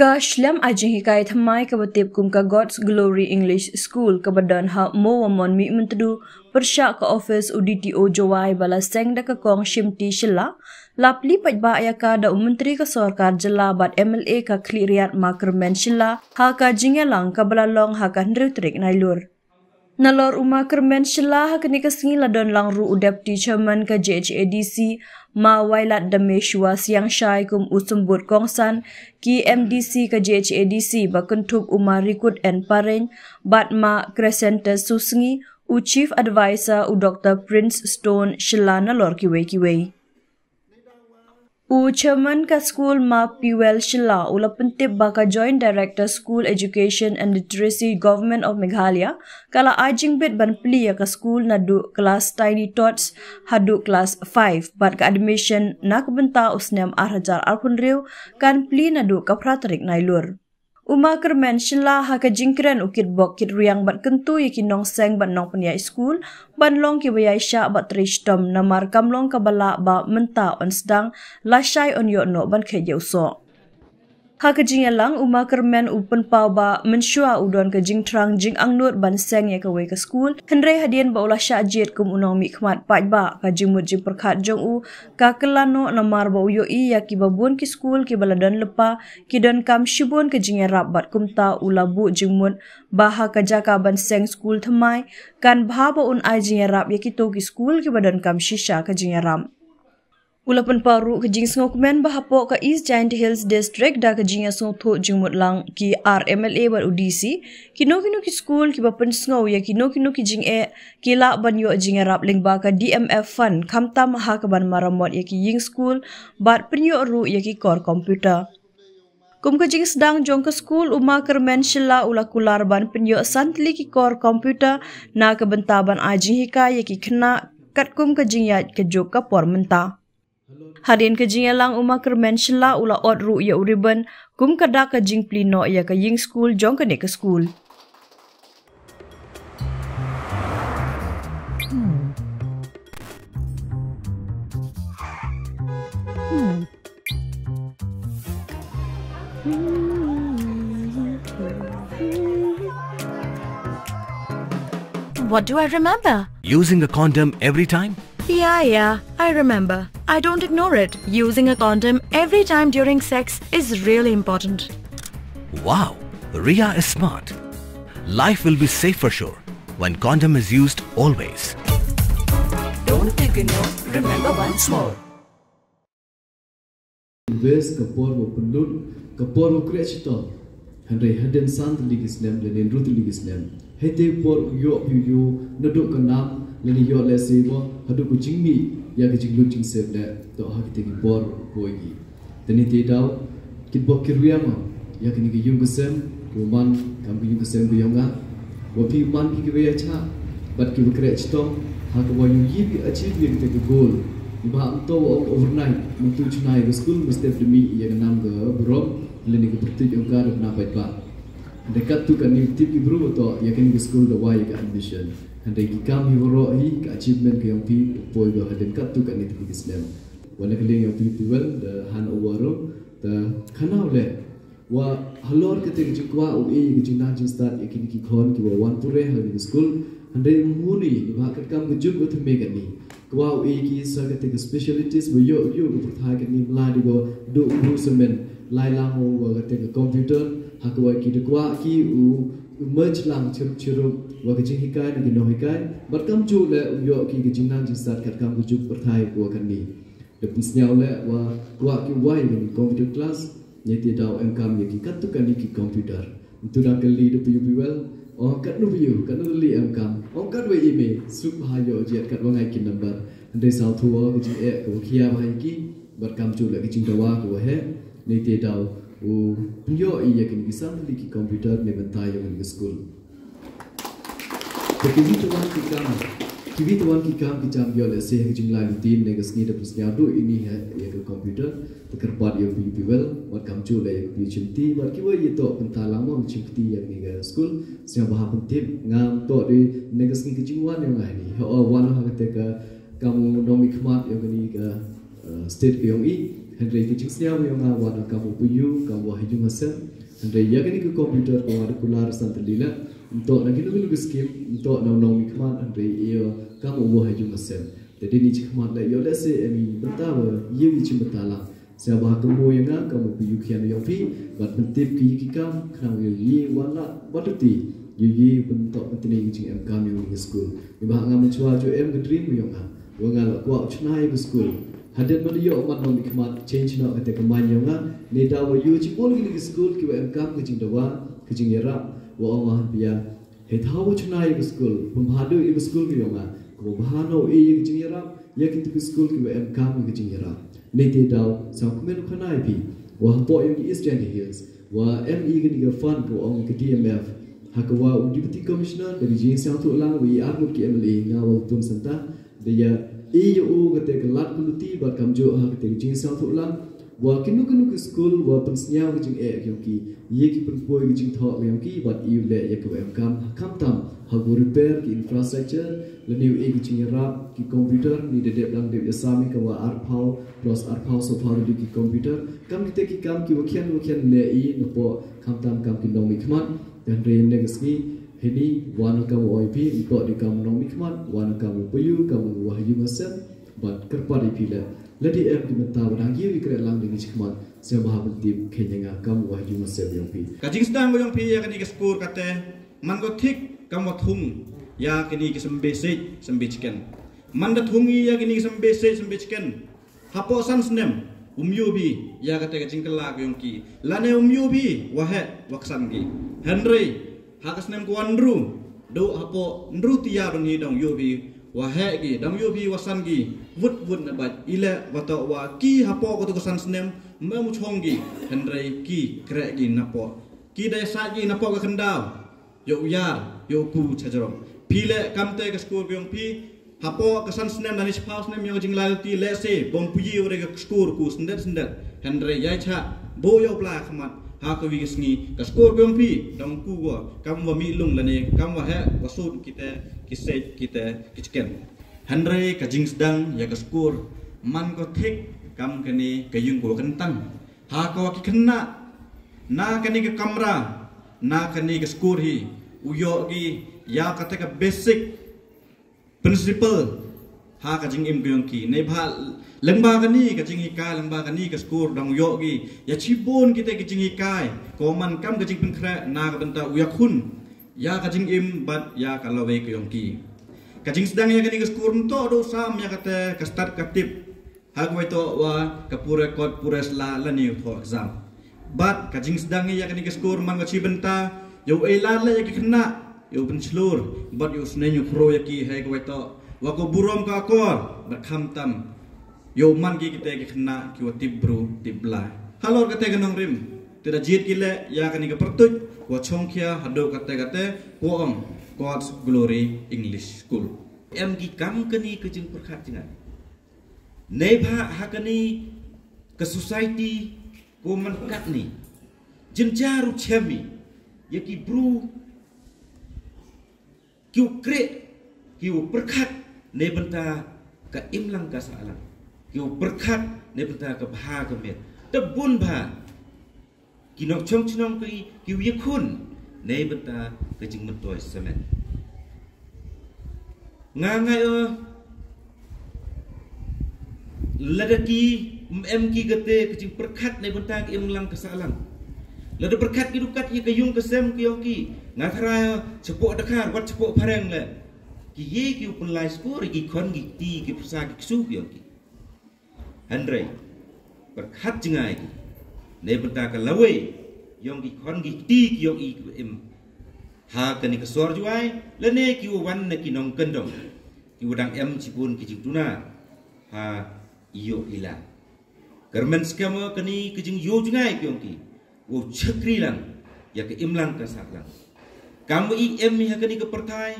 Ka shlam ajing hikai thamai ka batip kum ka God's Glory English School ka badan ha mo wamon mi mentedu persya ka office UDTO Jawai bala seng da ka kong shimti shilla lapli pajba ayaka da menteri ka sarkar jela bat MLA ka kliriat makermen shilla ha ka jingelang ka balalong ha ka ndritrik nailur. Nalor uma kermen shilla ha kini kasingi ladon lang ru deputy chairman ka JHADC ma wailat dameshwa siang syai kum usumbut kongsan ki MDC ka JHADC bakentup uma rikut and pareng bat ma Crescenta Susngi u chief advisor u Dr. Prince Stone shilla nalor kiwe. U chairman ka school ma Piwel Shilla ula pentip baka joint director school education and literacy government of Meghalaya kala ajing bit ban pli ka school na du kelas tiny tots hadu kelas 5 bat ka admission na kabenta usnem arhajar arpunriu kan pli na du ka pratrik nailur. Uma kermen Shilla ha ka jingkren ukit bok kit riang bat kentu yaki nong seng bat nong penyai school ban long ki bayai sya bat trishtom namar kamlong ka bala ba menta on sedang lashai on yo no ban khe so. Ha ka jingelang uma kermen upen pau ba mensyua udon ka jingtrang jing angnut ban seng ya ka wei ka school hendrai hadian ba ulah sya jet kum unong mi khmat paj ba ka jingmut jing perkhat jong u ka kelano namar ba uyo I yaki babun ki school ki baladan lepa ki don kam shibun ka jingerap bat kumta ulabu jingmut ba ha ka jaka ban seng school thamai kan bha ba un ai jingerap yaki to ki school ki badan kam shisha ka jingeram. Ulapan paru kejing sengokmen bahapo ka East Giant Hills District da kejing asong tho jingmut lang ki RMLA bat UDC kino ki school ki bapen sengau ya kino ki jing ki la ban yo jingerap lingba ka DMF fund kamtam ha ka ban maramot ya ki ying school bat penyo ru ya ki core computer. Kum kejing sedang jong ke school uma kermen shilla ula kular ban penyo santli ki core computer na ka bentaban ajing hika ya ki kena kat kum kejing ya ke jok ka por menta. Hadin ke jingelang uma kermen shilla ula ot ru ya uriban kum kada ka jing plino ya ka ying school jong ka ne ka school. What do I remember? Using a condom every time? Yeah, I remember. I don't ignore it. Using a condom every time during sex is really important. Wow, Ria is smart. Life will be safe for sure when condom is used always. Don't ignore, remember once more. Invest kapor wo penlut, kapor wo kreator. Handai haden sant ligisnem lenen rut ligisnem. Hete por yo naduk kanam leni yo lesebo hadu ku jingmi ya ke jinglu jing sep le to ha ke tegi por boigi. Teni te daw kit bok kirwiama ya ke ni yung kusem kuman kam yung kusem bu yonga. Wo pi man ki ke cha bat ki kreator ha ke wo yung yi achieve ye ke goal. Iba to overnight mutu chunai school mesti demi ya nam ga bro leni ke perti yonga na pai ba. Dekat tu kan ni tip ibru to yakin ke school da wai ka admission handai ki kam hi ro hi ka achievement ke yang pi poi do haden kat tu kan ni tip islam wala ke yang pi well the han over the khanau le wa halor ke te ki kwa u e ki jina jin start yakin ki khon ki wa wan pure ha ni school handai muni ba ka kam ke juk ut me kan ni kwa u e ki sa ke te specialties wo yo ko prthai ke ni mla di go do u semen lai lang ho wa ke te computer hakwa ki dekwa ki u merge lang chirup wa ke jing hikai na no hikai barkam ju le yo ki ke jingnan ji start kat kam ju perthai ko kan ni de pisnyau le wa kwa ki wai ni computer class ye ti daw em kam ye ki kat tu kan ni ki computer tu da ke li de pu well o kat no view kat no li em kam o kat we email sup ha yo jet kat wa ngai kin number de sau thu ke jing ko khia ba ki barkam ju le ki jing dawa ko he ni ti daw u yo iya kan kisah di komputer me bentai yang di school. Tapi tuan kita kicam yo le se hijing lai rutin ne gasni de pusnya do ini ya ke komputer tekerbat yo pi well wat kam chu le pi chimti wat ki we to pentalang mo chimti yang ni ke school sia bah pentim ngam to di ne gasni kicing wan yang ngai ni ho wan ha te ka kamu nomik mat yo ni ke state yo i Henry ke jingsnya yang awak kamu puyu kamu hijung hasil Henry ya kan ke komputer kamu ada kular santelila untuk lagi nunggu skill untuk nong mikman Henry iya kamu buah hijung hasil jadi ni cikmat lah yo lese emi bentar ye bici betala siapa kamu yang kamu puyu kian yang pi buat mentip ki kam kenal ye wala batuti ye bentuk penting jing em kami di school ibah ngam cua jo em dream yang wangal kuat cunai ke school hadat mana yo mat nong dikmat change nak kata keman yang ni dawa yo cipol gini ke school ki em kam ke jing dawa ke jing yara wa Allah biya he tahu cunai ke school pemhadu ke school ki yang ko bahano e ke jing yara ya ke school ki em kam ke jing yara ni te daw sa komen khanai bi wa po yang di East End Hills wa me gini ke fund ko ong ke DMF hakwa deputy commissioner dari jing sang tu lang wi armut ki MLA ngawal tun santa dia EU kata kelat kuluti buat kamjo ha kata jing sang tu lang wa kinu ke school wa pensnya ke jing kyonki ye ki penpoi ke jing thok kyonki buat EU le ye ke kam tam ha go repair ki infrastructure le new e ke jing rap ki computer ni de lang de asami ke wa arpau plus arpau so far di ki computer kam kita ki kam ki wakian le i no po kam ki nong mikmat dan rein negasmi Hini wana kamu OIP ikut di kamu nong mikmat wana kamu puyu kamu wahyu masam bat kerpari pila ladi em di mata wadang ye ikret lang dengan cikmat saya baha bentip kenyanga kamu wahyu masam yang pi kajing sedang yang pi ya kini ke skor kata man go thik kamu thung ya kini ke sembe chicken man da thungi ya kini ke sembe chicken hapo san snem umyubi ya kata kajing kelak yang ki lane umyubi wahe waksan ki Henry hakas nem ku andru do hapo ndru tia dong hi dong yobi wa he gi dong yobi wasan gi wut na bat ile wato wa ki hapo ko to san snem me mu chong gi Henry ki kre gi napo ki dai sa gi napo ka kendau yo yar yo ku chajro pile kamte ka skor gyong pi hapo ka san snem dani spaus nem yo jing lal ti le se bom puyi ore ka skor ku sendet Henry yai cha bo yo bla khamat ha ko wi sngi ka skor gyong pi dong ku go kam wa mi lung lani kam wa he wasud kita kiset kita kichken Henry ka jing sedang ya ka skor man ko thik kam kani ka yung go kentang ha ko ki kena na kani ka kamera na kani ka skor hi uyo gi ya ka te ka basic principle ha ka jing im gyong ki nei bha lengba kani ka jing ikai lengba kani ka skor dong yo gi ya chibon kita ka jing ikai ko man kam ka jing pin khra na ka benta uya khun ya ka jing im bat ya ka lawe ka yong ki ka jing sedang ya kani ka skor to do sam ya kata ka start ka tip ha ko to wa ka pura kot pura la ni for exam bat ka jing sedang ya kani ka skor man ka chi benta yo e la ya ki khna yo pin chlur bat yo sne nyu pro ya ki he ko to wa ko burom ka kor bat kham tam yo man ki kita ki khna ki wa tibru tibla halor kate ganong rim tira jit kile ya kani ka pertuj wa chongkhia hado kate ko om God's Glory English School em ki kam kani ke jing perkhat jingan nei bha ha kani ke society ko man kat ni jin jaru chemi ya ki bru ki ukre ki perkhat nei benta ka imlang ka salang kiu berkat ne benta ka bha ka met te bun bha ki nok chong chnong ki kiu ye khun ne benta ka jing mat toy semen nga ngai ladaki em ki gate ka jing berkat ne benta ka imlang ka salang lada berkat ki dukat ye ka yung ka sem ki yoki nga thara chepo dakar wat chepo pareng le ki ye ki pun lai skor ki khon ki ti ki psa ki su ki yoki Henry berkat jengai ne benta ka lawe yong ki khon ki ti ki yong i im ha kani ka sor juai le ne ki wan ne ki nong kendong ki udang em cipun ki jingtuna ha iyo ila garmen skema kani ki jing yo jengai ki yong ki wo chakri lang ya ka imlang ka saklang kamu i em ha kani ka pertai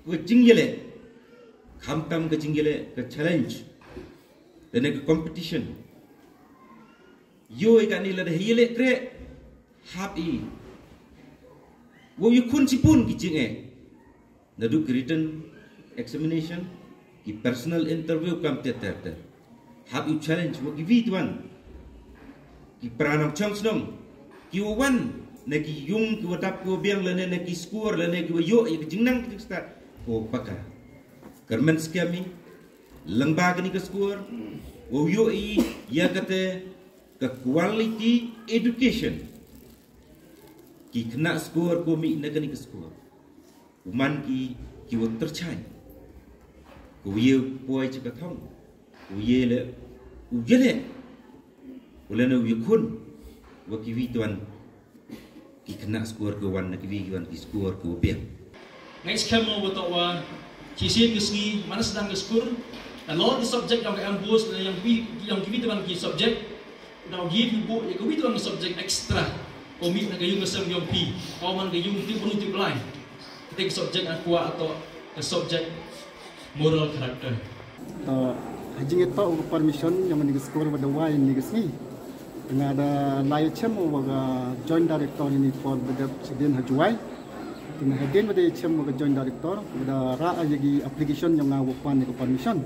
ko jing yele kham tam ka jing yele ka challenge dan ke competition yo ikan ni lada hele kre happy wo you kun sipun kijing nadu written examination ki personal interview kam ter hab you challenge wo give it one ki pranam chang snong ki wan ne ki yung ki wadap ko biang le ne ki score le ne ki yo ki jingnang ki start ko paka kermen skami lembag ni ke score wo yo I ya kate ke quality education ki kena score ko mi ne ke score uman ki wo terchai ko ye poi chi ka thong ko ye le u ye le ulen u ye kun wa ki vi tuan ki kena score ko wan na ki vi wan ki score ko biang next kemo batawa cisi kisni mana sedang score dan law di subject yang ambos yang ki tuan ki subject now give you ya ki tuan subject extra komit na gayung ngasam yung pi kau man gayung ti perlu ti blind take subject aqua atau subject moral character hajing itu permission yang menikah skor pada wine nikah sini dengan ada layak cemu waga joint director ini for pada sedien hajuai dengan hadin pada cemu waga joint director pada ra lagi application yang ngawapan nikah permission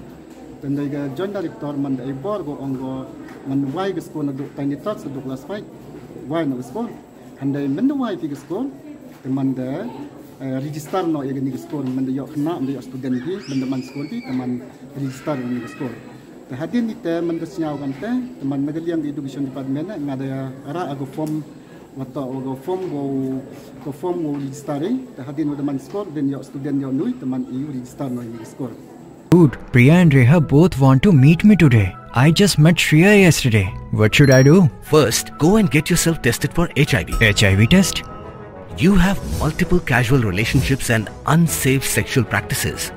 dan dari joint director manda ibor go ongo man wai ke skor naduk tiny tots naduk kelas 5 wai nak skor handai menda wai ke skor teman dah register no yang ni skor menda yok kena menda yok student lagi menda man skor di teman register ni skor hadir ni te menda senyau kan te teman megaliang di education department ngada ara ago form wato ago form go register hadir no teman skor dan yok student yok nui teman EU register no ni skor. Dude, Priya and Reha both want to meet me today. I just met Shreya yesterday. What should I do? First, go and get yourself tested for HIV. HIV test? You have multiple casual relationships and unsafe sexual practices.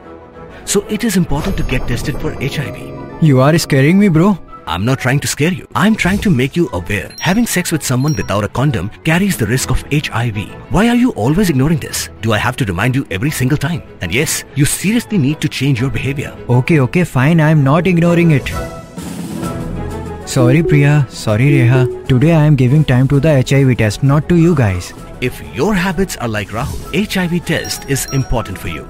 So it is important to get tested for HIV. You are scaring me, bro. I'm not trying to scare you. I'm trying to make you aware. Having sex with someone without a condom carries the risk of HIV. Why are you always ignoring this? Do I have to remind you every single time? And yes, you seriously need to change your behavior. Okay, fine. I'm not ignoring it. Sorry, Priya. Sorry, Reha. Today I am giving time to the HIV test, not to you guys. If your habits are like Rahul, HIV test is important for you.